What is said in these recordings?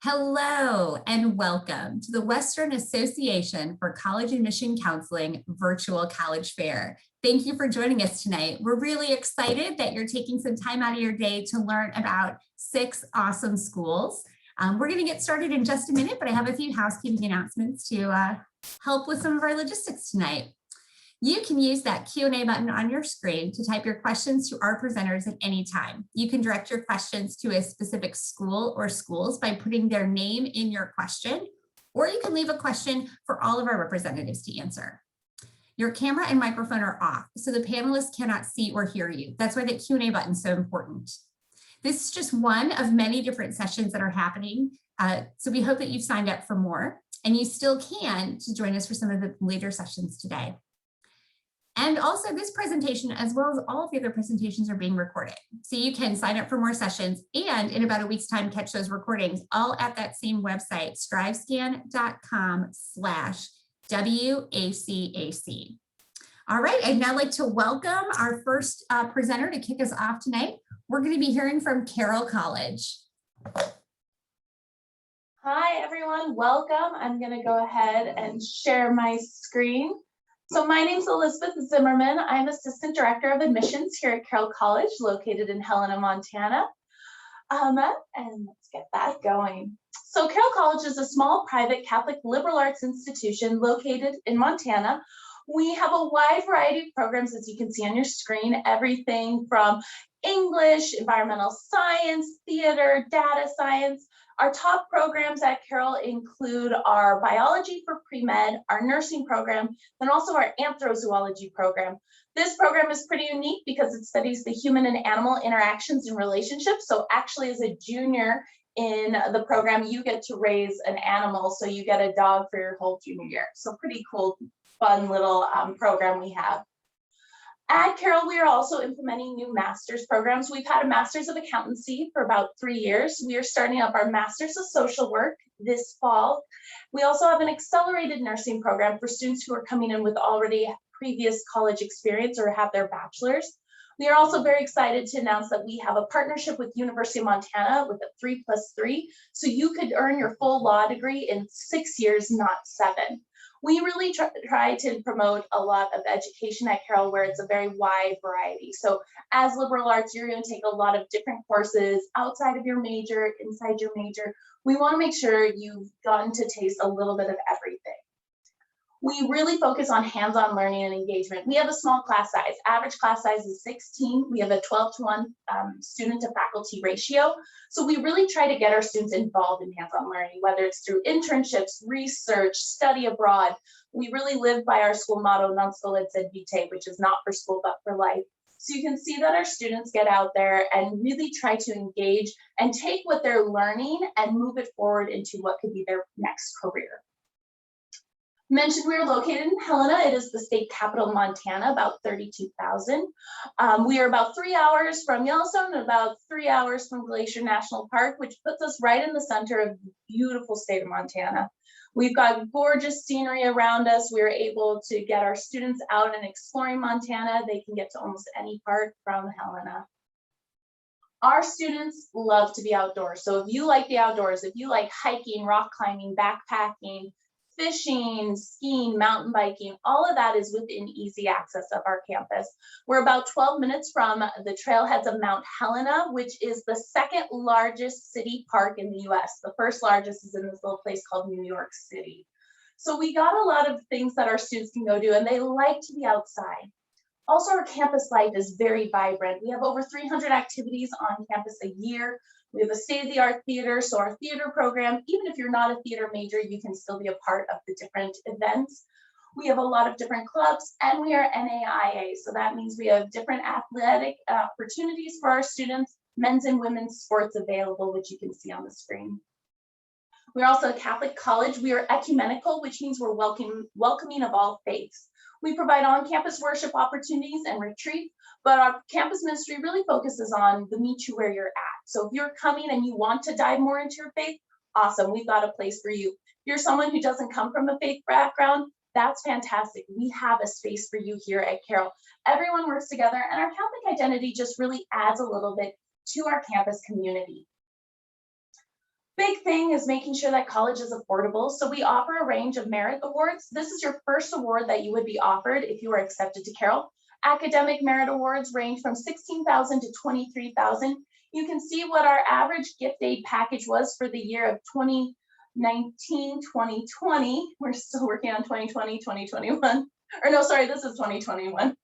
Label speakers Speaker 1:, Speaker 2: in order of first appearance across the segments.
Speaker 1: Hello and welcome to the Western Association for College Admission Counseling Virtual College Fair. Thank you for joining us tonight. We're really excited that you're taking some time out of your day to learn about 6 awesome schools. We're going to get started in just a minute, but I have a few housekeeping announcements to help with some of our logistics tonight. You can use that Q&A button on your screen to type your questions to our presenters at any time. You can direct your questions to a specific school or schools by putting their name in your question, or you can leave a question for all of our representatives to answer. Your camera and microphone are off, so the panelists cannot see or hear you. That's why the Q&A button is so important. This is just one of many different sessions that are happening, so we hope that you've signed up for more, and you still can to join us for some of the later sessions today. And also this presentation, as well as all of the other presentations, are being recorded. So you can sign up for more sessions and in about a week's time, catch those recordings all at that same website, strivescan.com/WACAC. All right, I'd now like to welcome our first presenter to kick us off tonight. We're going to be hearing from Carroll College.
Speaker 2: Hi, everyone. Welcome. I'm going to go ahead and share my screen. So my name is Elizabeth Zimmerman. I'm Assistant Director of Admissions here at Carroll College, located in Helena, Montana. And let's get that going. So Carroll College is a small private Catholic liberal arts institution located in Montana. We have a wide variety of programs, as you can see on your screen, everything from English, environmental science, theater, data science. Our top programs at Carroll include our biology for pre-med, our nursing program, and also our anthrozoology program. This program is pretty unique because it studies the human and animal interactions and relationships. So actually, as a junior in the program, you get to raise an animal. So you get a dog for your whole junior year. So pretty cool, fun little program we have. At Carroll, we are also implementing new master's programs. We've had a master's of accountancy for about 3 years. We are starting up our master's of social work this fall. We also have an accelerated nursing program for students who are coming in with already previous college experience or have their bachelor's. We are also very excited to announce that we have a partnership with University of Montana with a 3+3. So you could earn your full law degree in 6 years, not 7. We really try to promote a lot of education at Carroll where it's a very wide variety. So as liberal arts, you're going to take a lot of different courses outside of your major, inside your major. We want to make sure you've gotten to taste a little bit of everything. We really focus on hands-on learning and engagement. We have a small class size. Average class size is 16. We have a 12-to-1 student to faculty ratio. So we really try to get our students involved in hands-on learning, whether it's through internships, research, study abroad. We really live by our school motto, non scola sed vitae, which is not for school, but for life. So you can see that our students get out there and really try to engage and take what they're learning and move it forward into what could be their next career. Mentioned we are located in Helena. It is the state capital of Montana, about 32,000. We are about 3 hours from Yellowstone and about 3 hours from Glacier National Park, which puts us right in the center of the beautiful state of Montana. We've got gorgeous scenery around us. We're able to get our students out and exploring Montana. They can get to almost any part from Helena. Our students love to be outdoors. So if you like the outdoors, if you like hiking, rock climbing, backpacking, fishing, skiing, mountain biking, all of that is within easy access of our campus. We're about 12 minutes from the trailheads of Mount Helena, which is the second largest city park in the US. The first largest is in this little place called New York City. So we got a lot of things that our students can go do, and they like to be outside. Also, our campus life is very vibrant. We have over 300 activities on campus a year. We have a state-of-the-art theater, so our theater program, even if you're not a theater major, you can still be a part of the different events. We have a lot of different clubs, and we are NAIA, so that means we have different athletic opportunities for our students, men's and women's sports available, which you can see on the screen. We're also a Catholic college. We are ecumenical, which means we're welcoming of all faiths. We provide on-campus worship opportunities and retreat, but our campus ministry really focuses on the meet you where you're at. So if you're coming and you want to dive more into your faith, awesome, we've got a place for you. If you're someone who doesn't come from a faith background, that's fantastic. We have a space for you here at Carroll. Everyone works together, and our Catholic identity just really adds a little bit to our campus community. Big thing is making sure that college is affordable. So we offer a range of merit awards. This is your first award that you would be offered if you were accepted to Carroll. Academic merit awards range from $16,000 to $23,000. You can see what our average gift aid package was for the year of 2019, 2020. We're still working on 2020, 2021. Or no, sorry, this is 2021.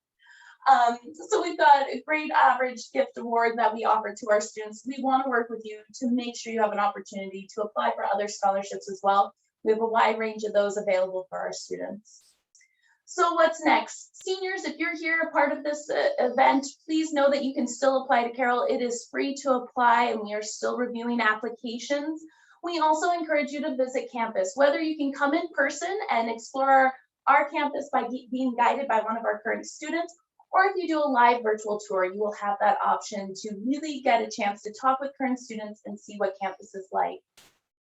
Speaker 2: So we've got a great average gift award that we offer to our students. We want to work with you to make sure you have an opportunity to apply for other scholarships as well. We have a wide range of those available for our students. So what's next? Seniors, if you're here a part of this event, please know that you can still apply to Carroll. It is free to apply and we are still reviewing applications. We also encourage you to visit campus, whether you can come in person and explore our campus by being guided by one of our current students, or if you do a live virtual tour, you will have that option to really get a chance to talk with current students and see what campus is like.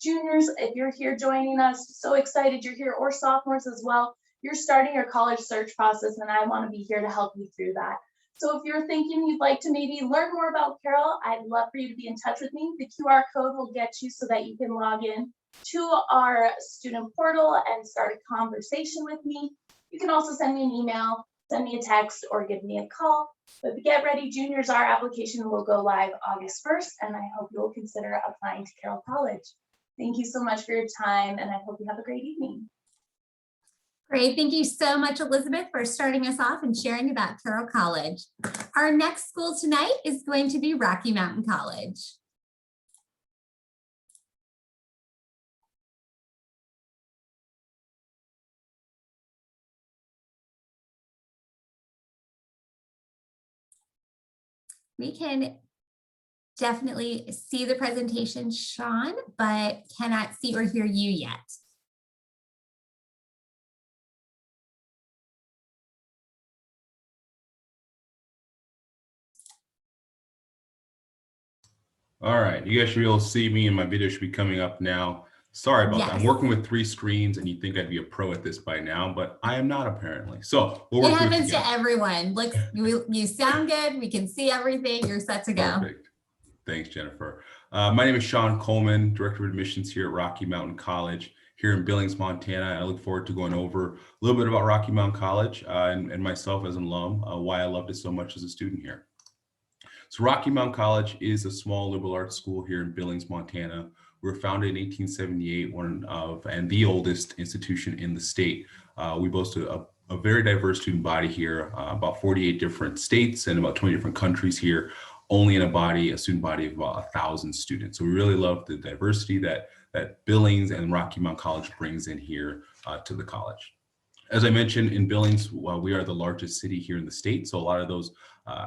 Speaker 2: Juniors, if you're here joining us, so excited you're here, or sophomores as well, you're starting your college search process and I want to be here to help you through that. So if you're thinking you'd like to maybe learn more about Carroll, I'd love for you to be in touch with me. The QR code will get you so that you can log in to our student portal and start a conversation with me. You can also send me an email, send me a text, or give me a call. But get ready, juniors, our application will go live August 1st, and I hope you'll consider applying to Carroll College. Thank you so much for your time, and I hope you have a great evening.
Speaker 1: Great. Thank you so much, Elizabeth, for starting us off and sharing about Carroll College. Our next school tonight is going to be Rocky Mountain College. We can definitely see the presentation, Sean, but cannot see or hear you yet.
Speaker 3: All right, you guys should be able to see me and my video should be coming up now. Sorry about that. I'm working with 3 screens and you'd think I'd be a pro at this by now, but I am not apparently. So we'll work
Speaker 1: it happens to everyone. Look, you sound good. We can see everything. You're set to go.
Speaker 3: Perfect. Thanks, Jennifer. My name is Sean Coleman, Director of Admissions here at Rocky Mountain College here in Billings, Montana. I look forward to going over a little bit about Rocky Mountain College and myself as an alum, why I loved it so much as a student here. So Rocky Mountain College is a small liberal arts school here in Billings, Montana. We were founded in 1878, one of and the oldest institution in the state. We boast a very diverse student body here, about 48 different states and about 20 different countries here, only in a student body of about 1,000 students. So we really love the diversity that Billings and Rocky Mountain College brings in here to the college. As I mentioned, in Billings, we are the largest city here in the state. So a lot of those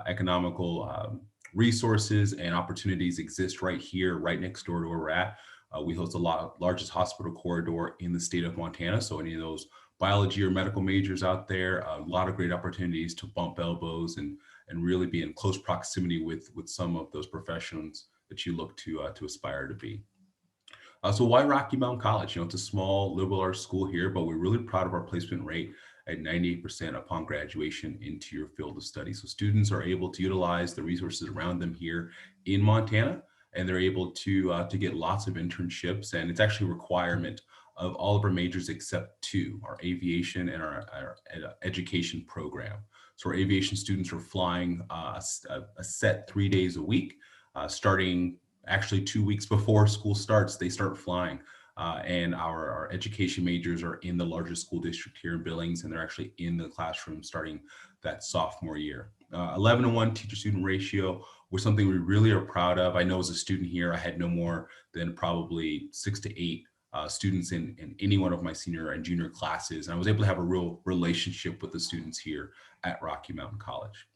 Speaker 3: economical resources and opportunities exist right here, right next door to where we're at. We host the largest hospital corridor in the state of Montana. So any of those biology or medical majors out there, a lot of great opportunities to bump elbows and really be in close proximity with some of those professions that you look to aspire to be. So why Rocky Mountain College? You know, it's a small liberal arts school here, but we're really proud of our placement rate at 98% upon graduation into your field of study. So students are able to utilize the resources around them here in Montana, and they're able to get lots of internships. And it's actually a requirement of all of our majors except 2, our aviation and our education program. So our aviation students are flying a set 3 days a week, starting actually 2 weeks before school starts, they start flying. And our education majors are in the largest school district here in Billings, and they're actually in the classroom starting that sophomore year. 11-to-1 teacher-student ratio was something we really are proud of. I know as a student here, I had no more than probably 6 to 8 students in any one of my senior and junior classes. And I was able to have a real relationship with the students here at Rocky Mountain College.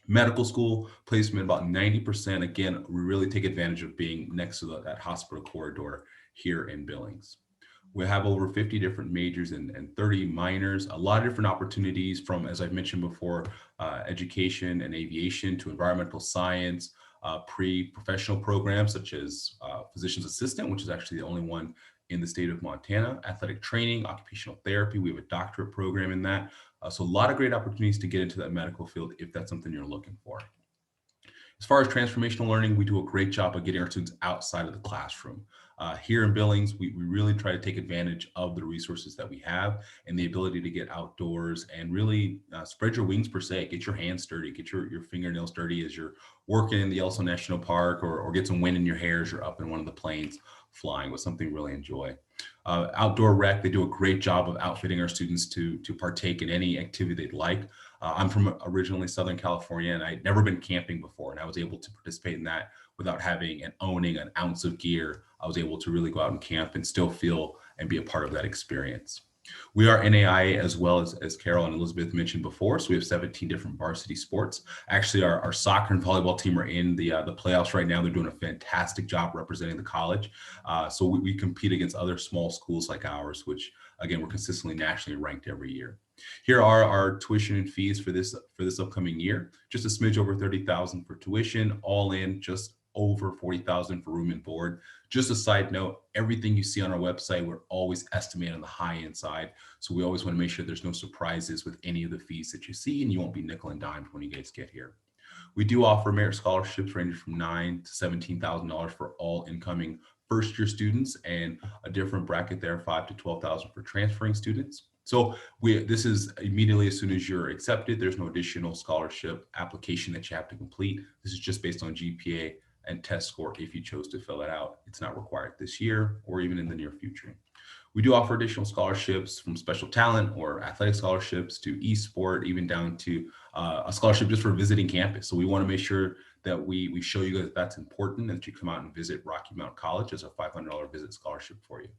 Speaker 3: Medical school placement about 90%. Again, we really take advantage of being next to that hospital corridor here in Billings. We have over 50 different majors and 30 minors, a lot of different opportunities from, as I've mentioned before, education and aviation to environmental science, pre-professional programs such as physician's assistant, which is actually the only one in the state of Montana, athletic training, occupational therapy. We have a doctorate program in that. So a lot of great opportunities to get into that medical field if that's something you're looking for. As far as transformational learning, we do a great job of getting our students outside of the classroom. Here in Billings, we really try to take advantage of the resources that we have and the ability to get outdoors and really spread your wings per se, get your hands dirty, get your fingernails dirty as you're working in the Yellowstone National Park, or get some wind in your hair as you're up in one of the planes flying with something you really enjoy. Outdoor rec, they do a great job of outfitting our students to partake in any activity they'd like. I'm from originally Southern California, and I'd never been camping before, and I was able to participate in that without having and owning an ounce of gear. I was able to really go out and camp and still feel and be a part of that experience. We are NAIA as well, as Carol and Elizabeth mentioned before, so we have 17 different varsity sports. Actually, our soccer and volleyball team are in the playoffs right now. They're doing a fantastic job representing the college. So we compete against other small schools like ours, which again, we're consistently nationally ranked every year. Here are our tuition and fees for this upcoming year. Just a smidge over $30,000 for tuition, all in just over $40,000 for room and board. Just a side note, everything you see on our website, we're always estimating on the high end side. So we always want to make sure there's no surprises with any of the fees that you see, and you won't be nickel and dimed when you guys get here. We do offer merit scholarships ranging from $9,000 to $17,000 for all incoming first-year students, and a different bracket there, $5,000 to $12,000 for transferring students. So this is immediately as soon as you're accepted. There's no additional scholarship application that you have to complete. This is just based on GPA and test score if you chose to fill it out. It's not required this year or even in the near future. We do offer additional scholarships from special talent or athletic scholarships to eSport, even down to a scholarship just for visiting campus. So we want to make sure that we show you that that's important, and that you come out and visit Rocky Mount College as a $500 visit scholarship for you.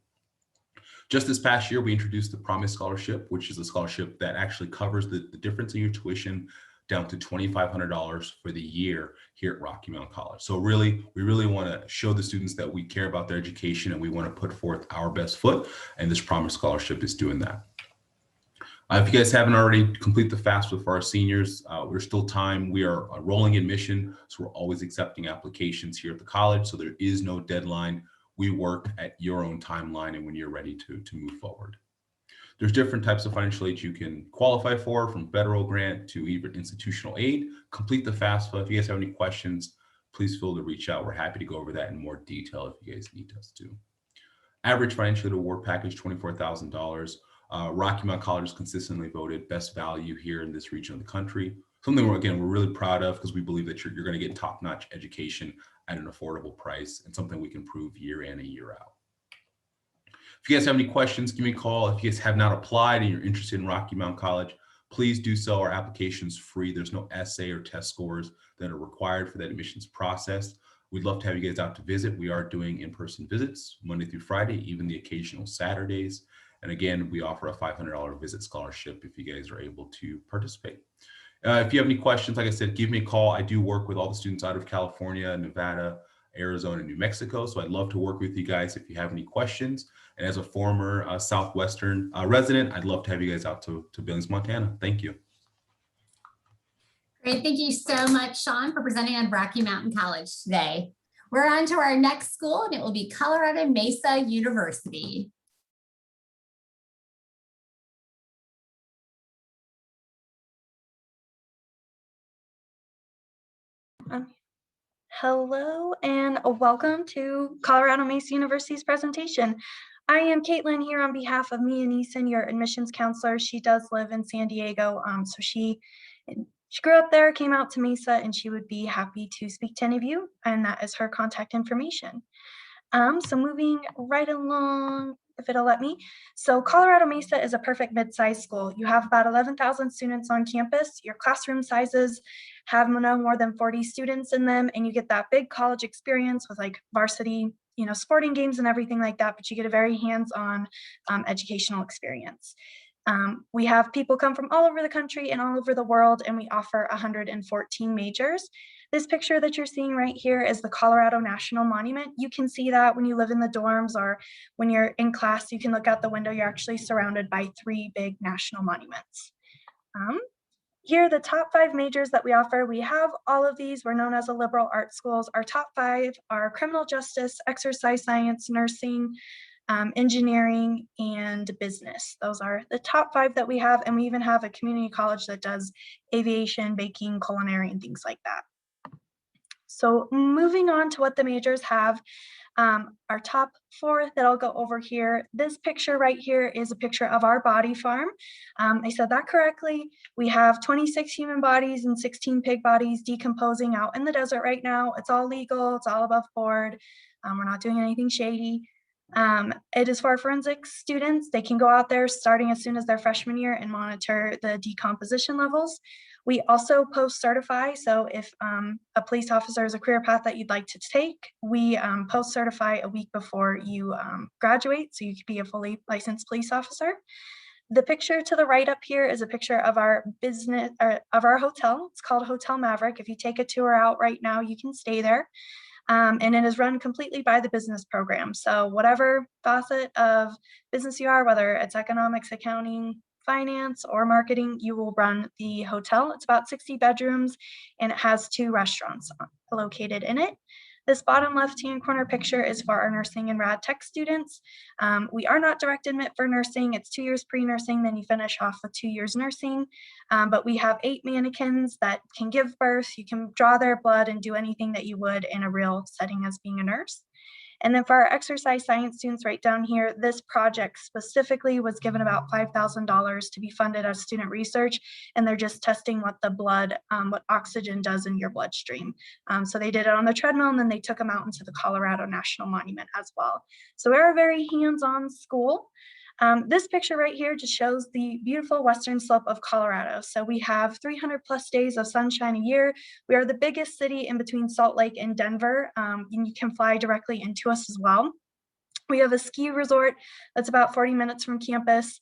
Speaker 3: Just this past year, we introduced the Promise Scholarship, which is a scholarship that actually covers the difference in your tuition down to $2,500 for the year here at Rocky Mount College. So we really want to show the students that we care about their education, and we want to put forth our best foot, and this Promise Scholarship is doing that. If you guys haven't already, complete the FAFSA for our seniors. There's still time. We are a rolling admission, so we're always accepting applications here at the college, so there is no deadline. We work at your own timeline and when you're ready to move forward. There's different types of financial aid you can qualify for, from federal grant to even institutional aid. Complete the FAFSA. If you guys have any questions, please feel to reach out. We're happy to go over that in more detail if you guys need us to. Average financial aid award package, $24,000. Rocky Mount College is consistently voted best value here in this region of the country. Something we're really proud of, because we believe that you're going to get top-notch education at an affordable price, and something we can prove year in and year out. If you guys have any questions, give me a call. If you guys have not applied and you're interested in Rocky Mount College, please do so. Our application's free. There's no essay or test scores that are required for that admissions process. We'd love to have you guys out to visit. We are doing in-person visits Monday through Friday, even the occasional Saturdays. And again, we offer a $500 visit scholarship if you guys are able to participate. If you have any questions, like I said, give me a call. I do work with all the students out of California, Nevada, Arizona, and New Mexico. So I'd love to work with you guys if you have any questions. And as a former Southwestern resident, I'd love to have you guys out to Billings, Montana. Thank you.
Speaker 1: Great. Thank you so much, Sean, for presenting on Rocky Mountain College today. We're on to our next school, and it will be Colorado Mesa University.
Speaker 4: Hello and welcome to Colorado Mesa University's presentation. I am Caitlin here on behalf of Mia Neeson, your admissions counselor. She does live in San Diego, so she grew up there, came out to Mesa, and she would be happy to speak to any of you, and that is her contact information. So moving right along, if it'll let me. So Colorado Mesa is a perfect mid-sized school. You have about 11,000 students on campus. Your classroom sizes have no more than 40 students in them, and you get that big college experience with like varsity, sporting games and everything like that, but you get a very hands-on educational experience. We have people come from all over the country and all over the world, and we offer 114 majors. This picture that you're seeing right here is the Colorado National Monument. You can see that when you live in the dorms or when you're in class, you can look out the window. You're actually surrounded by 3 big national monuments. Here are the top 5 majors that we offer. We have all of these. We're known as a liberal arts schools. Our top 5 are criminal justice, exercise science, nursing, engineering, and business. Those are the top 5 that we have. And we even have a community college that does aviation, baking, culinary, and things like that. So moving on to what the majors have, our top 4 that I'll go over here. This picture right here is a picture of our body farm. I said that correctly. We have 26 human bodies and 16 pig bodies decomposing out in the desert right now. It's all legal, it's all above board. We're not doing anything shady. It is for forensics students. They can go out there starting as soon as their freshman year and monitor the decomposition levels. We also post-certify, so if a police officer is a career path that you'd like to take, we post-certify a week before you graduate, so you could be a fully licensed police officer. The picture to the right up here is a picture of our business, or of our hotel. It's called Hotel Maverick. If you take a tour out right now, you can stay there. And it is run completely by the business program. So whatever facet of business you are, whether it's economics, accounting, finance, or marketing, you will run the hotel. It's about 60 bedrooms and it has 2 restaurants located in it. This bottom left-hand corner picture is for our nursing and rad tech students. We are not direct admit for nursing. It's 2 years pre-nursing, then you finish off with 2 years nursing. But we have 8 mannequins that can give birth. You can draw their blood and do anything that you would in a real setting as being a nurse. And then for our exercise science students right down here, this project specifically was given about $5,000 to be funded as student research. And they're just testing what the blood, what oxygen does in your bloodstream. So they did it on the treadmill and then they took them out into the Colorado National Monument as well. So we're a very hands-on school. This picture right here just shows the beautiful western slope of Colorado. So we have 300 plus days of sunshine a year. We are the biggest city in between Salt Lake and Denver, and you can fly directly into us as well. We have a ski resort that's about 40 minutes from campus.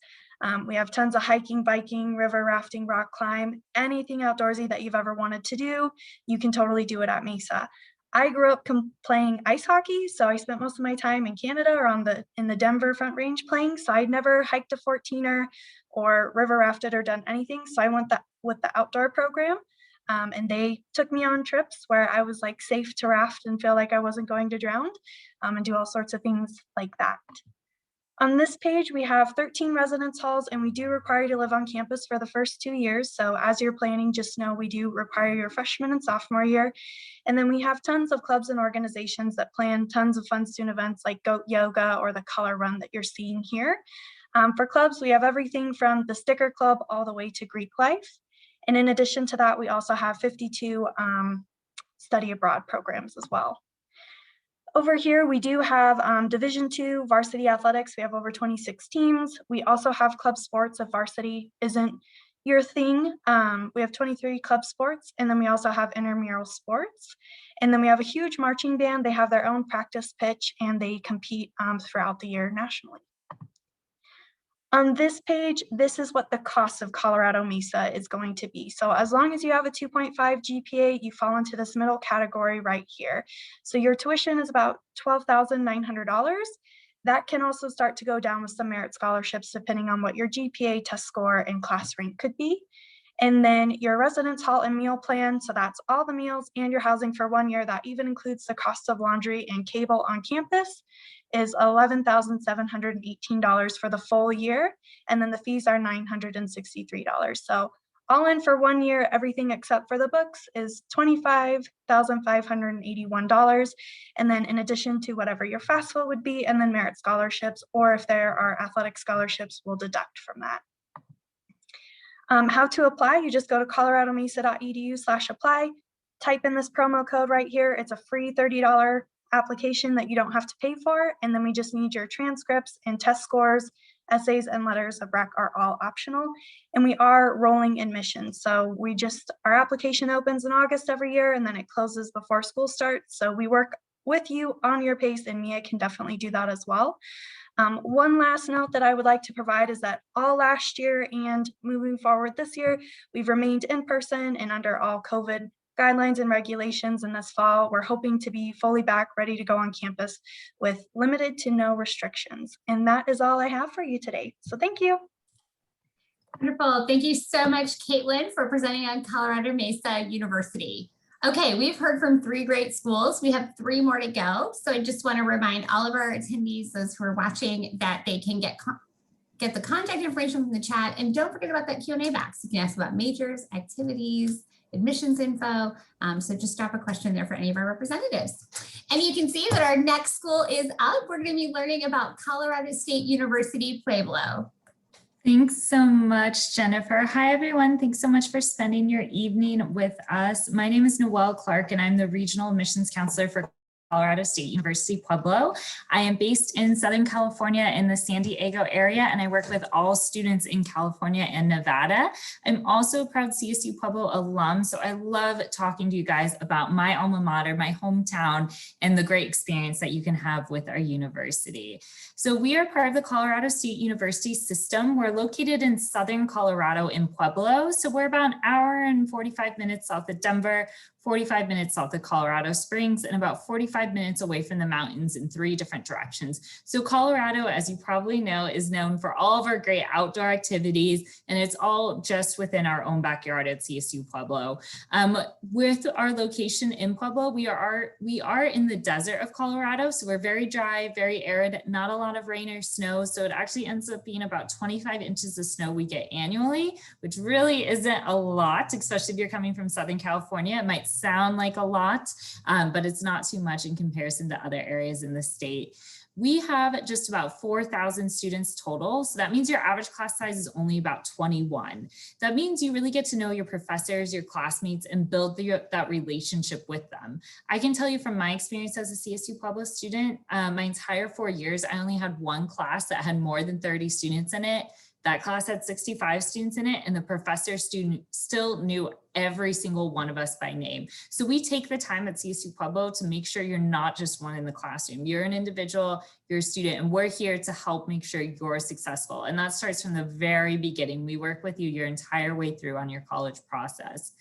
Speaker 4: We have tons of hiking, biking, river rafting, rock climb, anything outdoorsy that you've ever wanted to do, you can totally do it at Mesa. I grew up playing ice hockey, so I spent most of my time in Canada or in the Denver Front Range playing. So I'd never hiked a 14er or river rafted or done anything. So I went with the outdoor program, and they took me on trips where I was like safe to raft and feel like I wasn't going to drown, and do all sorts of things like that. On this page, we have 13 residence halls, and we do require you to live on campus for the first 2 years. So as you're planning, just know we do require your freshman and sophomore year. And then we have tons of clubs and organizations that plan tons of fun student events like goat yoga or the color run that you're seeing here. For clubs, we have everything from the sticker club all the way to Greek life. And in addition to that, we also have 52 study abroad programs as well. Over here, we do have Division II varsity athletics. We have over 26 teams. We also have club sports if varsity isn't your thing. We have 23 club sports, and then we also have intramural sports. And then we have a huge marching band. They have their own practice pitch, and they compete throughout the year nationally. On this page, this is what the cost of Colorado Mesa is going to be. So as long as you have a 2.5 GPA, you fall into this middle category right here. So your tuition is about $12,900. That can also start to go down with some merit scholarships depending on what your GPA, test score, and class rank could be. And then your residence hall and meal plan, so that's all the meals and your housing for 1 year. That even includes the cost of laundry and cable on campus, is $11,718 for the full year. And then the fees are $963. So all in for 1 year, everything except for the books is $25,581. And then in addition to whatever your FAFSA would be, and then merit scholarships, or if there are athletic scholarships, we'll deduct from that. How to apply, you just go to coloradomesa.edu/apply, type in this promo code right here. It's a free $30 application that you don't have to pay for. And then we just need your transcripts and test scores. Essays and letters of rec are all optional. And we are rolling admissions. So our application opens in August every year, and then it closes before school starts. So we work with you on your pace, and Mia can definitely do that as well. One last note that I would like to provide is that all last year and moving forward this year, we've remained in person and under all COVID guidelines and regulations. In this fall, we're hoping to be fully back, ready to go on campus with limited to no restrictions. And that is all I have for you today. So thank you.
Speaker 1: Wonderful. Thank you so much, Caitlin, for presenting on Colorado Mesa University. Okay, we've heard from 3 great schools. We have 3 more to go. So I just want to remind all of our attendees, those who are watching, that they can get the contact information from the chat. And don't forget about that Q&A box. You can ask about majors, activities, admissions info. So just drop a question there for any of our representatives. And you can see that our next school is up. We're going to be learning about Colorado State University-Pueblo.
Speaker 5: Thanks so much, Jennifer. Hi, everyone. Thanks so much for spending your evening with us. My name is Noelle Clark, and I'm the Regional Admissions Counselor for Colorado State University-Pueblo. I am based in Southern California in the San Diego area, and I work with all students in California and Nevada. I'm also a proud CSU Pueblo alum, so I love talking to you guys about my alma mater, my hometown, and the great experience that you can have with our university. So we are part of the Colorado State University system. We're located in Southern Colorado in Pueblo, so we're about an hour and 45 minutes south of Denver, 45 minutes south of Colorado Springs, and about 45 minutes away from the mountains in 3 different directions. So Colorado, as you probably know, is known for all of our great outdoor activities, and it's all just within our own backyard at CSU Pueblo. With our location in Pueblo, we are in the desert of Colorado, so we're very dry, very arid, not a lot of rain or snow. So it actually ends up being about 25 inches of snow we get annually, which really isn't a lot, especially if you're coming from Southern California. It might sound like a lot, but it's not too much in comparison to other areas in the state. We have just about 4,000 students total. So that means your average class size is only about 21. That means you really get to know your professors, your classmates, and build that relationship with them. I can tell you from my experience as a CSU Pueblo student, my entire 4 years, I only had one class that had more than 30 students in it. That class had 65 students in it, and the professor still knew every single one of us by name. So we take the time at CSU Pueblo to make sure you're not just one in the classroom. You're an individual, you're a student, and we're here to help make sure you're successful. And that starts from the very beginning. We work with you your entire way through on your college process.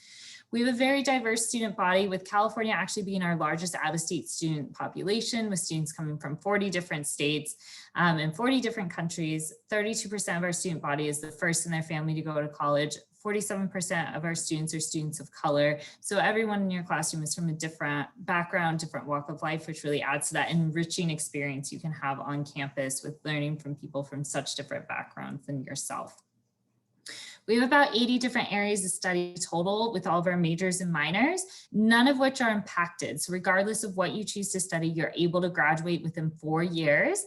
Speaker 5: We have a very diverse student body, with California actually being our largest out-of-state student population, with students coming from 40 different states and 40 different countries. 32% of our student body is the first in their family to go to college. 47% of our students are students of color. So everyone in your classroom is from a different background, different walk of life, which really adds to that enriching experience you can have on campus with learning from people from such different backgrounds than yourself. We have about 80 different areas of study total with all of our majors and minors, none of which are impacted. So regardless of what you choose to study, you're able to graduate within 4 years.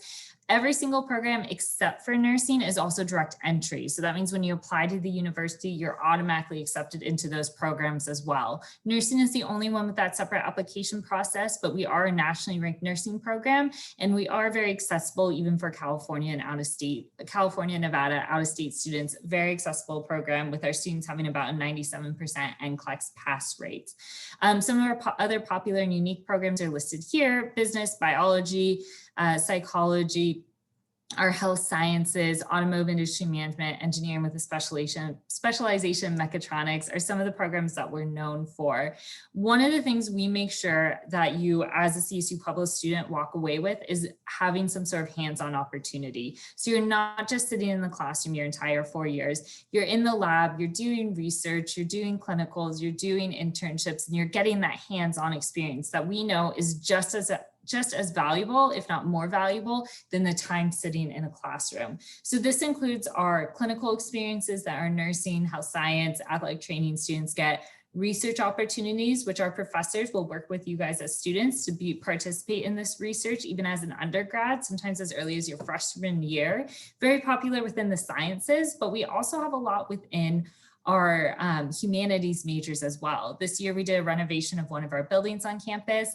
Speaker 5: Every single program except for nursing is also direct entry. So that means when you apply to the university, you're automatically accepted into those programs as well. Nursing is the only one with that separate application process, but we are a nationally ranked nursing program, and we are very accessible even for California and out-of-state, California, Nevada, out-of-state students. Very accessible program with our students having about a 97% NCLEX pass rate. Some of our other popular and unique programs are listed here: business, biology, psychology, our health sciences, automotive industry management, engineering with a specialization in mechatronics are some of the programs that we're known for. One of the things we make sure that you as a CSU Pueblo student walk away with is having some sort of hands-on opportunity. So you're not just sitting in the classroom your entire 4 years, you're in the lab, you're doing research, you're doing clinicals, you're doing internships, and you're getting that hands-on experience that we know is just as valuable, if not more valuable, than the time sitting in a classroom. So this includes our clinical experiences that our nursing, health science, athletic training students get, research opportunities, which our professors will work with you guys as students to participate in this research, even as an undergrad, sometimes as early as your freshman year. Very popular within the sciences, but we also have a lot within our humanities majors as well. This year we did a renovation of one of our buildings on campus.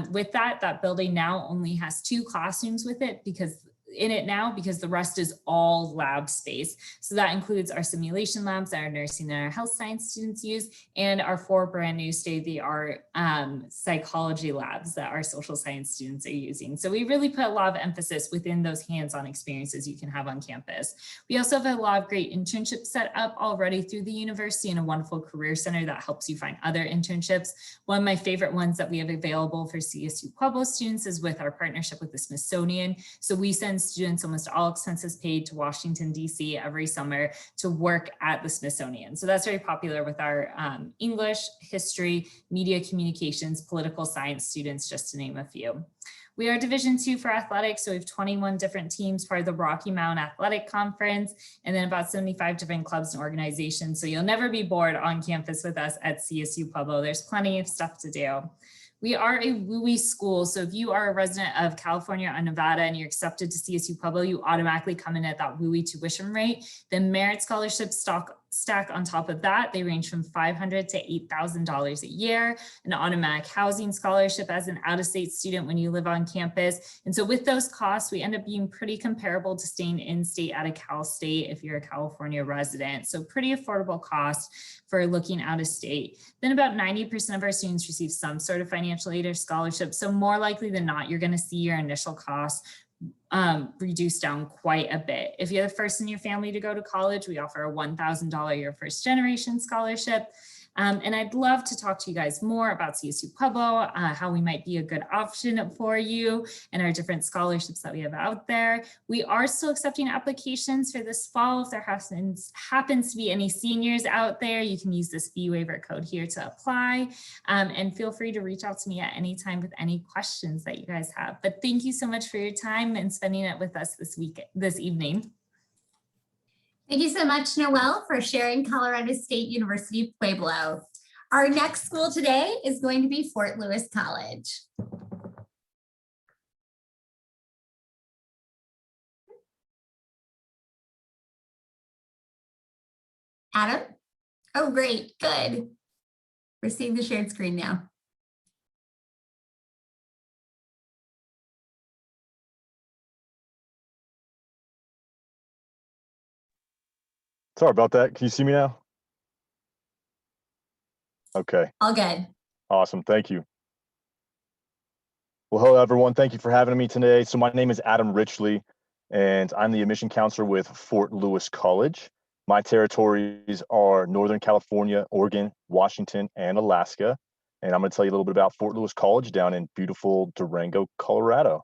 Speaker 5: With that building now only has 2 classrooms with it because the rest is all lab space. So that includes our simulation labs that our nursing and our health science students use, and our 4 brand new state-of-the-art psychology labs that our social science students are using. So we really put a lot of emphasis within those hands-on experiences you can have on campus. We also have a lot of great internships set up already through the university and a wonderful career center that helps you find other internships. One of my favorite ones that we have available for CSU Pueblo students is with our partnership with the Smithsonian. So we send students, almost all expenses paid, to Washington, D.C. every summer to work at the Smithsonian. So that's very popular with our English, history, media communications, political science students, just to name a few. We are Division II for athletics, so we have 21 different teams, part of the Rocky Mountain Athletic Conference, and then about 75 different clubs and organizations. So you'll never be bored on campus with us at CSU-Pueblo. There's plenty of stuff to do. We are a WUI school, so if you are a resident of California or Nevada and you're accepted to CSU-Pueblo, you automatically come in at that WUI tuition rate. The merit scholarship stack on top of that, they range from $500 to $8,000 a year, an automatic housing scholarship as an out-of-state student when you live on campus. And so with those costs, we end up being pretty comparable to staying in-state at a Cal State if you're a California resident. So pretty affordable cost for looking out of state. Then about 90% of our students receive some sort of financial aid or scholarship. So more likely than not, you're going to see your initial costs reduced down quite a bit. If you're the first in your family to go to college, we offer a $1,000 year first generation scholarship. And I'd love to talk to you guys more about CSU-Pueblo, how we might be a good option for you and our different scholarships that we have out there. We are still accepting applications for this fall. If there happens to be any seniors out there, you can use this fee waiver code here to apply. And feel free to reach out to me at any time with any questions that you guys have. But thank you so much for your time and spending it with us this evening.
Speaker 1: Thank you so much, Noelle, for sharing Colorado State University-Pueblo. Our next school today is going to be Fort Lewis College. Adam? Oh, great, good. We're seeing the shared screen now.
Speaker 6: Sorry about that. Can you see me now? Okay.
Speaker 1: All good.
Speaker 6: Awesome. Thank you. Well, hello, everyone. Thank you for having me today. So my name is Adam Richley, and I'm the admission counselor with Fort Lewis College. My territories are Northern California, Oregon, Washington, and Alaska. And I'm going to tell you a little bit about Fort Lewis College down in beautiful Durango, Colorado.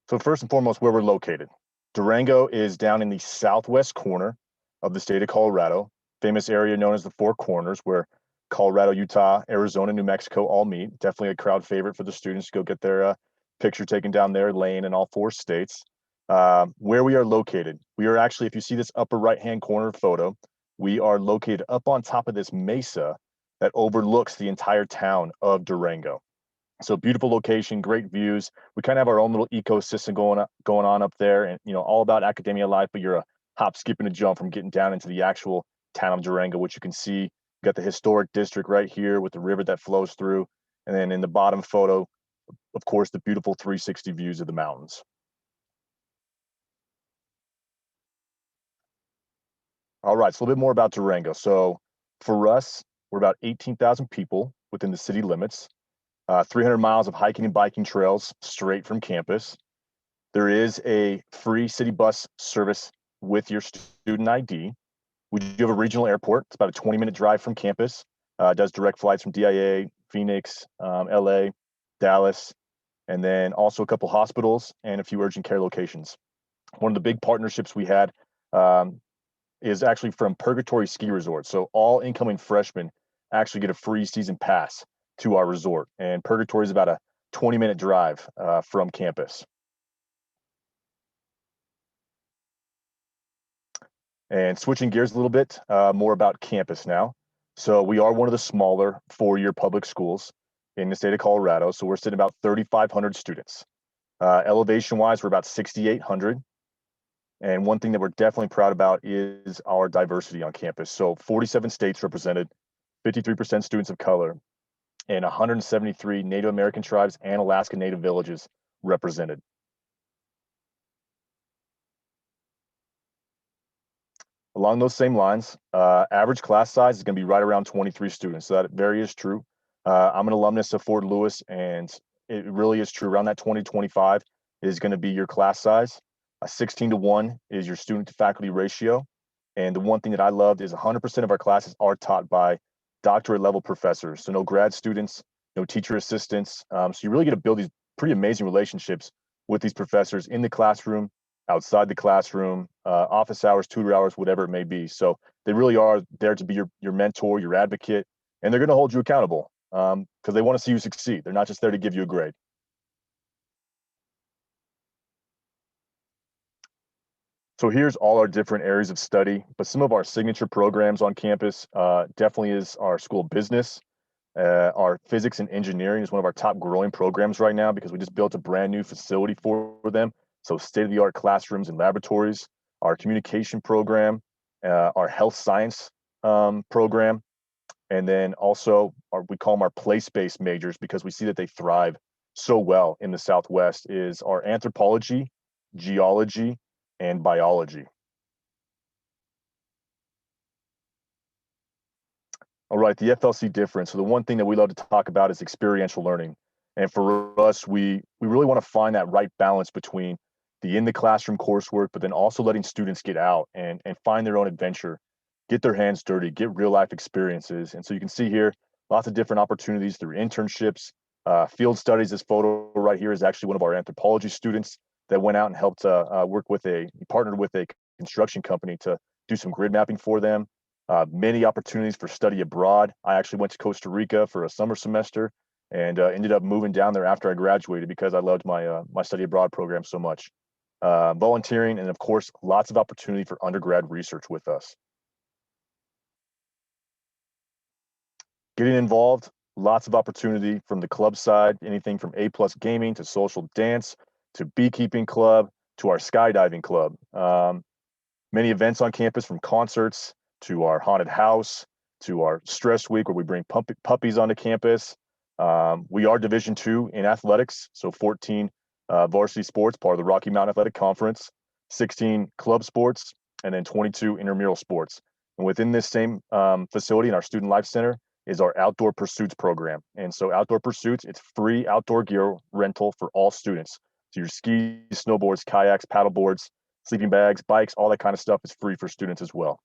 Speaker 6: So first and foremost, where we're located. Durango is down in the southwest corner of the state of Colorado, famous area known as the Four Corners, where Colorado, Utah, Arizona, New Mexico all meet. Definitely a crowd favorite for the students to go get their picture taken down there, laying in all four states. Where we are located, we are actually, if you see this upper right-hand corner photo, we are located up on top of this mesa that overlooks the entire town of Durango. So beautiful location, great views. We kind of have our own little ecosystem going on up there, and all about academia life. But you're a hop, skip, and a jump from getting down into the actual town of Durango, which you can see. You got the historic district right here with the river that flows through, and then in the bottom photo, of course, the beautiful 360 views of the mountains. All right, so a little bit more about Durango. So for us, we're about 18,000 people within the city limits. 300 miles of hiking and biking trails straight from campus. There is a free city bus service with your student ID. We do have a regional airport. It's about a 20-minute drive from campus. It does direct flights from DIA, Phoenix, LA, Dallas, and then also a couple hospitals and a few urgent care locations. One of the big partnerships we had is actually from Purgatory Ski Resort. So all incoming freshmen actually get a free season pass to our resort, and Purgatory is about a 20-minute drive from campus. And switching gears a little bit, more about campus now. So we are one of the smaller four-year public schools in the state of Colorado. So we're sitting about 3,500 students. Elevation-wise, we're about 6,800. And one thing that we're definitely proud about is our diversity on campus. So 47 states represented, 53% students of color, and 173 Native American tribes and Alaska Native villages represented. Along those same lines, average class size is going to be right around 23 students. So that very is true. I'm an alumnus of Fort Lewis, and it really is true. Around that 20-25 is going to be your class size. 16-1 is your student to faculty ratio. And the one thing that I loved is 100% of our classes are taught by doctorate level professors. So no grad students, no teacher assistants. So you really get to build these pretty amazing relationships with these professors in the classroom, outside the classroom, office hours, tutor hours, whatever it may be. So they really are there to be your mentor, your advocate, and they're going to hold you accountable. because they want to see you succeed. They're not just there to give you a grade. So here's all our different areas of study, but some of our signature programs on campus definitely is our school of business. Our physics and engineering is one of our top growing programs right now because we just built a brand new facility for them. So state-of-the-art classrooms and laboratories, our communication program, our health science program, and then also we call them our place-based majors because we see that they thrive so well in the Southwest is our anthropology, geology, and biology. All right, the FLC difference. So the one thing that we love to talk about is experiential learning. And for us, we really want to find that right balance between the in the classroom coursework, but then also letting students get out and find their own adventure, get their hands dirty, get real life experiences. And so you can see here, lots of different opportunities through internships, field studies. This photo right here is actually one of our anthropology students that went out and helped partnered with a construction company to do some grid mapping for them. Many opportunities for study abroad. I actually went to Costa Rica for a summer semester and ended up moving down there after I graduated because I loved my my study abroad program so much. Volunteering, and of course, lots of opportunity for undergrad research with us. Getting involved, lots of opportunity from the club side, anything from A+ gaming to social dance, to beekeeping club, to our skydiving club. Many events on campus from concerts to our haunted house, to our stress week where we bring puppies onto campus. We are Division II in athletics, so 14 varsity sports, part of the Rocky Mountain Athletic Conference, 16 club sports, and then 22 intramural sports. And within this same facility in our Student Life Center is our Outdoor Pursuits program. And so Outdoor Pursuits, it's free outdoor gear rental for all students. So your skis, snowboards, kayaks, paddle boards, sleeping bags, bikes, all that kind of stuff is free for students as well.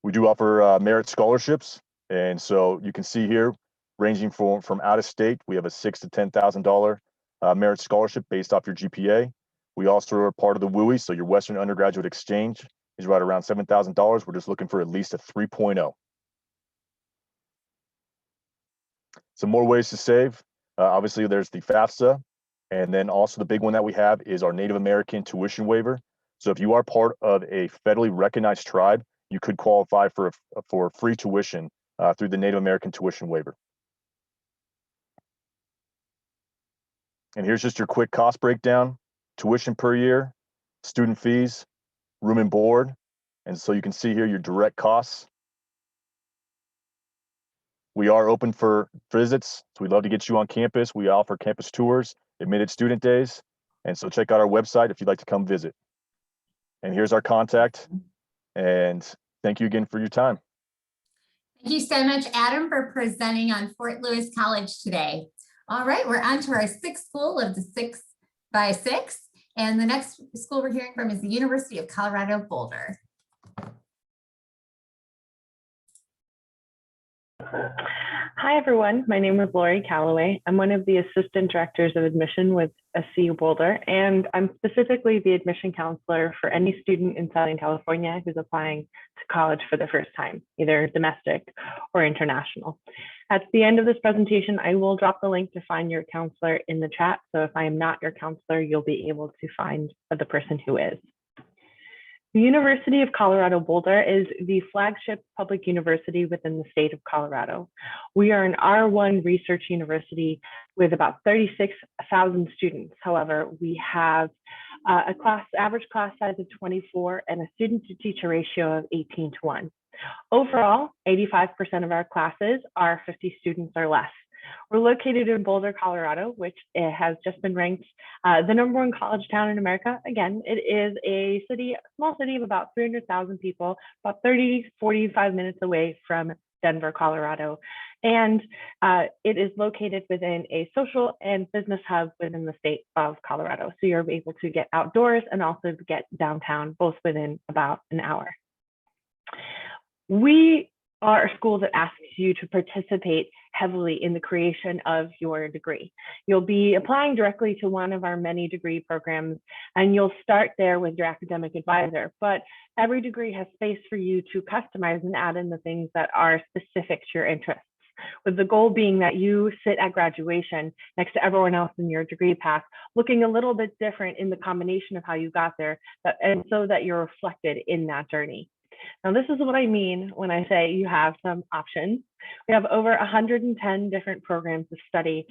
Speaker 6: We do offer merit scholarships. And so you can see here, ranging from out of state, we have a $6,000 to $10,000 merit scholarship based off your GPA. We also are part of the WUI, so your Western Undergraduate Exchange is right around $7,000. We're just looking for at least a 3.0. Some more ways to save. Obviously, there's the FAFSA, and then also the big one that we have is our Native American tuition waiver. So if you are part of a federally recognized tribe, you could qualify for free tuition through the Native American tuition waiver. And here's just your quick cost breakdown: tuition per year, student fees, room and board. And so you can see here your direct costs. We are open for visits, so we'd love to get you on campus. We offer campus tours, admitted student days. And so check out our website if you'd like to come visit. And here's our contact. And thank you again for your time.
Speaker 1: Thank you so much, Adam, for presenting on Fort Lewis College today. All right, we're on to our sixth school of the 6x6. And the next school we're hearing from is the University of Colorado, Boulder.
Speaker 7: Hi, everyone. My name is Lori Calloway. I'm one of the assistant directors of admission with SCU Boulder, and I'm specifically the admission counselor for any student in Southern California who's applying to college for the first time, either domestic or international. At the end of this presentation, I will drop the link to find your counselor in the chat. So if I am not your counselor, you'll be able to find the person who is. The University of Colorado Boulder is the flagship public university within the state of Colorado. We are an R1 research university with about 36,000 students. However, we have average class size of 24 and a student to teacher ratio of 18:1. Overall, 85% of our classes are 50 students or less. We're located in Boulder, Colorado, which has just been ranked the #1 college town in America. Again, it is a small city of about 300,000 people, about 45 minutes away from Denver, Colorado. And it is located within a social and business hub within the state of Colorado. So you're able to get outdoors and also get downtown, both within about an hour. We are schools that ask you to participate heavily in the creation of your degree. You'll be applying directly to one of our many degree programs, and you'll start there with your academic advisor. But every degree has space for you to customize and add in the things that are specific to your interests, with the goal being that you sit at graduation next to everyone else in your degree path, looking a little bit different in the combination of how you got there, and so that you're reflected in that journey. Now, this is what I mean when I say you have some options. We have over 110 different programs to study.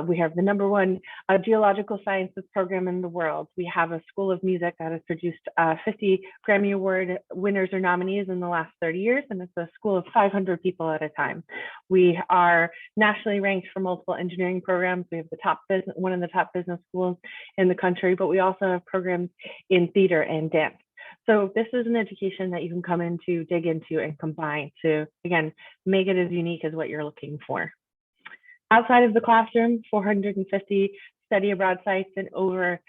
Speaker 7: We have the #1 geological sciences program in the world. We have a School of Music that has produced 50 Grammy Award winners or nominees in the last 30 years, and it's a school of 500 people at a time. We are nationally ranked for multiple engineering programs. We have one of the top business schools in the country, but we also have programs in theater and dance. So this is an education that you can come into, dig into, and combine to, again, make it as unique as what you're looking for. Outside of the classroom, 450 study abroad sites in over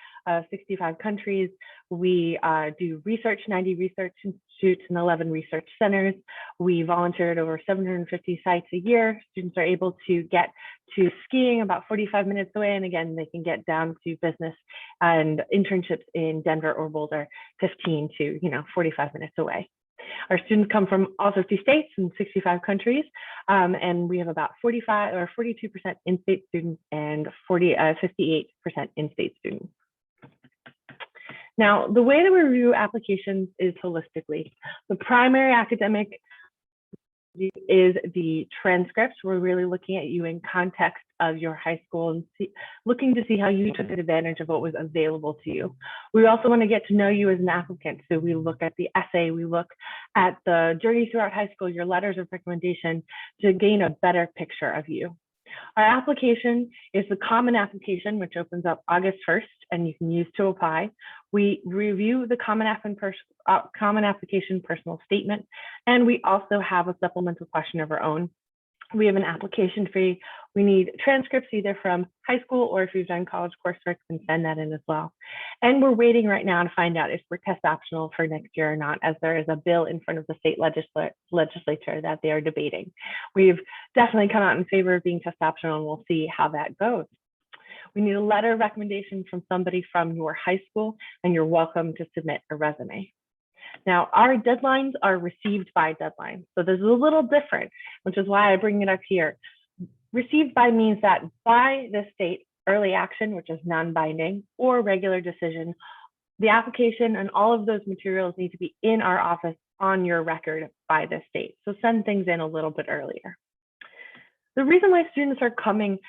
Speaker 7: 65 countries. We do research, 90 research institutes and 11 research centers. We volunteer at over 750 sites a year. Students are able to get to skiing about 45 minutes away. And again, they can get down to business and internships in Denver or Boulder, 15 to 45 minutes away. Our students come from all 50 states and 65 countries, and we have about 45 or 42% in-state students and 58% in-state students. Now, the way that we review applications is holistically. The primary academic is the transcripts. We're really looking at you in context of your high school and looking to see how you took advantage of what was available to you. We also want to get to know you as an applicant. So we look at the essay, we look at the journey throughout high school, your letters of recommendation to gain a better picture of you. Our application is the common application, which opens up August 1st and you can use to apply. We review the common application personal statement, and we also have a supplemental question of our own. We have an application fee. We need transcripts either from high school or if you've done college coursework, then send that in as well. And we're waiting right now to find out if we're test optional for next year or not, as there is a bill in front of the state legislature that they are debating. We've definitely come out in favor of being test optional, and we'll see how that goes. We need a letter of recommendation from somebody from your high school, and you're welcome to submit a resume. Now, our deadlines are received by deadline. So this is a little different, which is why I bring it up here. Received by means that by this date, early action, which is non-binding, or regular decision, the application and all of those materials need to be in our office on your record by this date. So send things in a little bit earlier. The reason why students are coming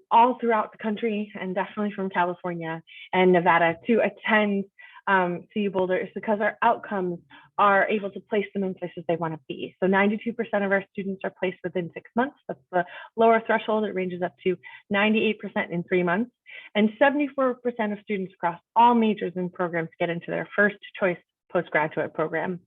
Speaker 7: all throughout the country, and definitely from California and Nevada, to attend CU Boulder is because our outcomes are able to place them in places they want to be. So 92% of our students are placed within 6 months. That's the lower threshold. It ranges up to 98% in 3 months. And 74% of students across all majors and programs get into their first choice postgraduate program.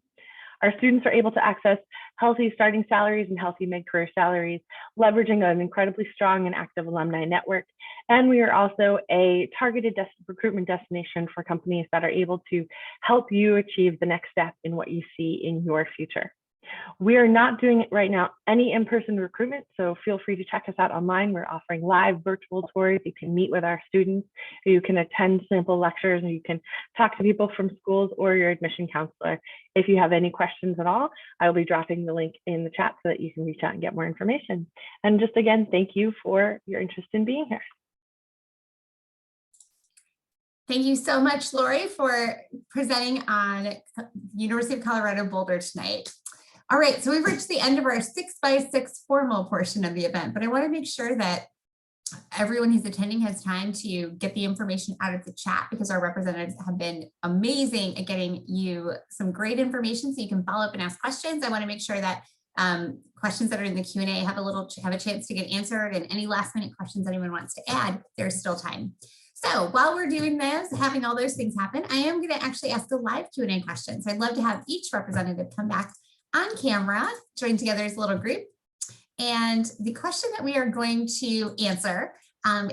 Speaker 7: Our students are able to access healthy starting salaries and healthy mid-career salaries, leveraging an incredibly strong and active alumni network. And we are also a targeted recruitment destination for companies that are able to help you achieve the next step in what you see in your future. We are not doing right now any in-person recruitment, so feel free to check us out online. We're offering live virtual tours. You can meet with our students, you can attend sample lectures, and you can talk to people from schools or your admission counselor. If you have any questions at all, I will be dropping the link in the chat so that you can reach out and get more information. And just again, thank you for your interest in being here.
Speaker 1: Thank you so much, Lori, for presenting on University of Colorado Boulder tonight. All right, so we've reached the end of our 6x6 formal portion of the event, but I want to make sure that everyone who's attending has time to get the information out of the chat, because our representatives have been amazing at getting you some great information so you can follow up and ask questions. I want to make sure that questions that are in the Q&A have a chance to get answered, and any last minute questions anyone wants to add, there's still time. So while we're doing this, having all those things happen, I am going to actually ask a live Q&A question. So I'd love to have each representative come back on camera, join together as a little group. And the question that we are going to answer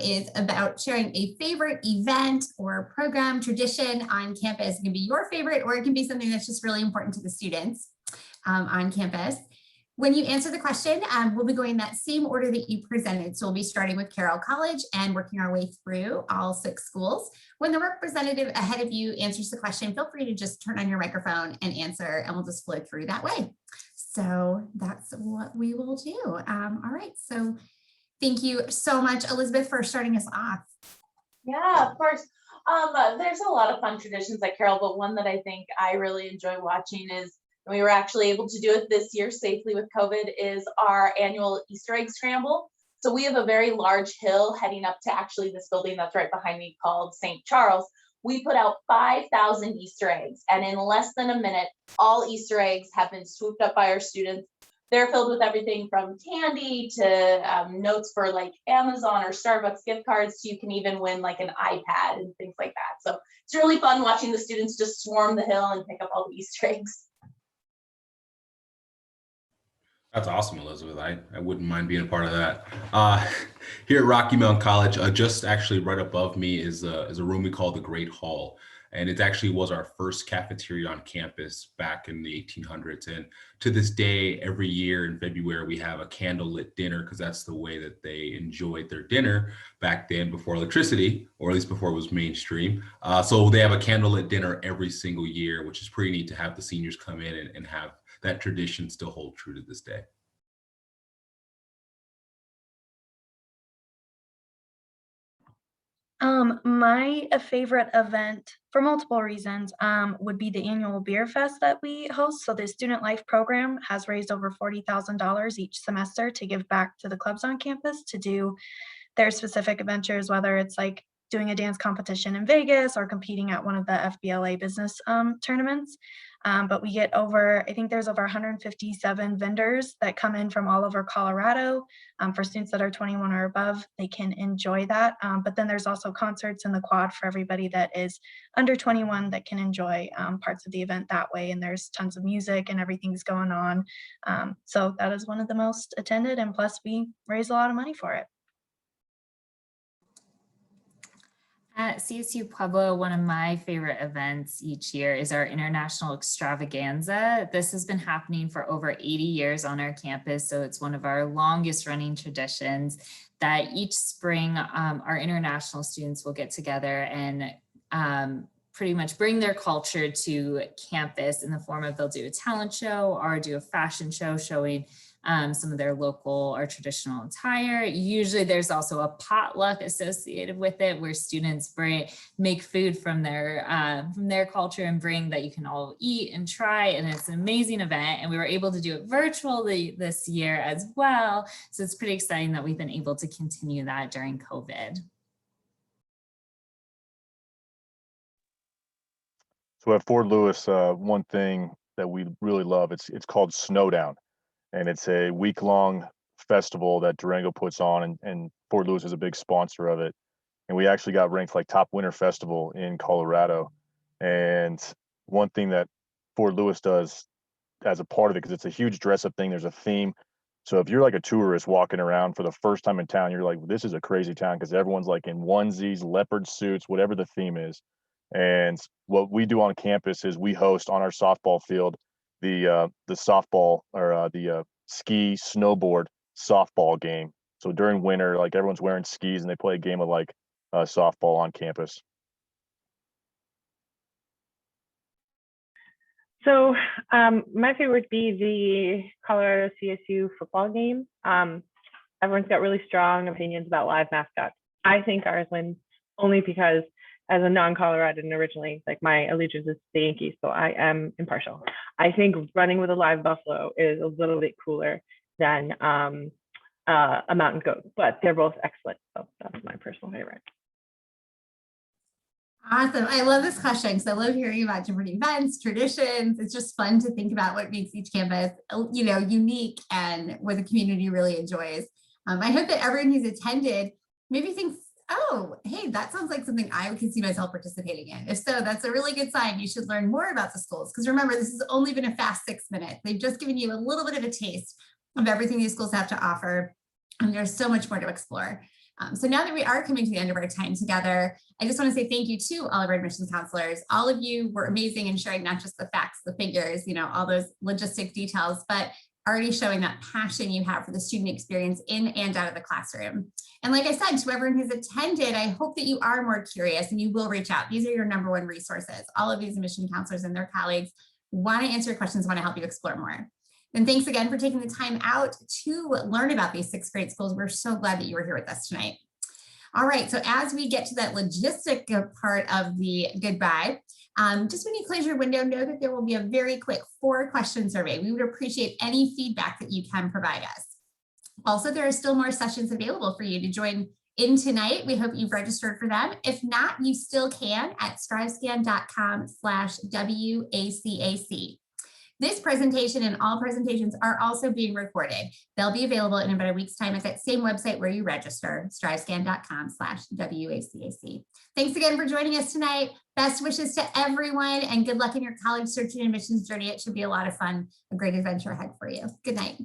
Speaker 1: is about sharing a favorite event or program tradition on campus. It can be your favorite, or it can be something that's just really important to the students on campus. When you answer the question, we'll be going that same order that you presented. So we'll be starting with Carroll College and working our way through all 6 schools. When the representative ahead of you answers the question, feel free to just turn on your microphone and answer, and we'll just flow through that way. So that's what we will do. All right, so thank you so much, Elizabeth, for starting us off.
Speaker 2: Yeah, of course. There's a lot of fun traditions at Carroll, but one that I think I really enjoy watching is, and we were actually able to do it this year safely with COVID, is our annual Easter egg scramble. So we have a very large hill heading up to actually this building that's right behind me called St. Charles. We put out 5,000 Easter eggs, and in less than a minute, all Easter eggs have been swooped up by our students. They're filled with everything from candy to notes for like Amazon or Starbucks gift cards. So you can even win like an iPad and things like that. So it's really fun watching the students just swarm the hill and pick up all the Easter eggs.
Speaker 3: That's awesome, Elizabeth. I wouldn't mind being a part of that. Here at Rocky Mountain College, just actually right above me is a room we call the Great Hall. And it actually was our first cafeteria on campus back in the 1800s. And to this day, every year in February, we have a candlelit dinner because that's the way that they enjoyed their dinner back then before electricity, or at least before it was mainstream. So they have a candlelit dinner every single year, which is pretty neat to have the seniors come in and have that tradition still hold true to this day.
Speaker 4: My favorite event for multiple reasons would be the annual beer fest that we host. So the Student Life program has raised over $40,000 each semester to give back to the clubs on campus to do their specific adventures, whether it's like doing a dance competition in Vegas or competing at one of the FBLA business tournaments. But we get over, I think there's over 157 vendors that come in from all over Colorado. For students that are 21 or above, they can enjoy that. But then there's also concerts in the quad for everybody that is under 21 that can enjoy parts of the event that way. And there's tons of music and everything's going on. So that is one of the most attended, and plus we raise a lot of money for it.
Speaker 5: At CSU Pueblo, one of my favorite events each year is our International Extravaganza. This has been happening for over 80 years on our campus, so it's one of our longest running traditions that each spring our international students will get together and pretty much bring their culture to campus in the form of, they'll do a talent show or do a fashion show showing some of their local or traditional attire. Usually there's also a potluck associated with it where students make food from their culture and bring that you can all eat and try. And it's an amazing event. And we were able to do it virtually this year as well. So it's pretty exciting that we've been able to continue that during COVID.
Speaker 6: So at Fort Lewis, one thing that we really love, it's called Snowdown. And it's a week-long festival that Durango puts on, and Fort Lewis is a big sponsor of it. And we actually got ranked like top winter festival in Colorado. And one thing that Fort Lewis does as a part of it, because it's a huge dress-up thing, there's a theme. So if you're like a tourist walking around for the first time in town, you're like, this is a crazy town, because everyone's like in onesies, leopard suits, whatever the theme is. And what we do on campus is we host on our softball field the softball or the ski snowboard softball game. So during winter, like everyone's wearing skis and they play a game of like softball on campus.
Speaker 7: So my favorite would be the Colorado CSU football game. Everyone's got really strong opinions about live mascots. I think ours wins only because, as a non-Coloradan originally, like my allegiance is to the Yankees, so I am impartial. I think running with a live buffalo is a little bit cooler than a mountain goat, but they're both excellent. So that's my personal favorite.
Speaker 1: Awesome. I love this question because I love hearing about different events, traditions. It's just fun to think about what makes each campus, unique and what the community really enjoys. I hope that everyone who's attended maybe thinks, oh, hey, that sounds like something I could see myself participating in. If so, that's a really good sign. You should learn more about the schools, because remember, this has only been a fast 6 minutes. They've just given you a little bit of a taste of everything these schools have to offer, and there's so much more to explore. So now that we are coming to the end of our time together, I just want to say thank you to all of our admissions counselors. All of you were amazing in sharing not just the facts, the figures, all those logistic details, but already showing that passion you have for the student experience in and out of the classroom. And like I said, to everyone who's attended, I hope that you are more curious and you will reach out. These are your #1 resources. All of these admission counselors and their colleagues want to answer your questions, want to help you explore more. And thanks again for taking the time out to learn about these 6th grade schools. We're so glad that you were here with us tonight. All right, so as we get to that logistic part of the goodbye, just when you close your window, know that there will be a very quick 4-question survey. We would appreciate any feedback that you can provide us. Also, there are still more sessions available for you to join in tonight. We hope you've registered for them. If not, you still can at strivescan.com/WACAC. This presentation and all presentations are also being recorded. They'll be available in about a week's time at that same website where you register, strivescan.com/WACAC. Thanks again for joining us tonight. Best wishes to everyone and good luck in your college search and admissions journey. It should be a lot of fun, a great adventure ahead for you. Good night.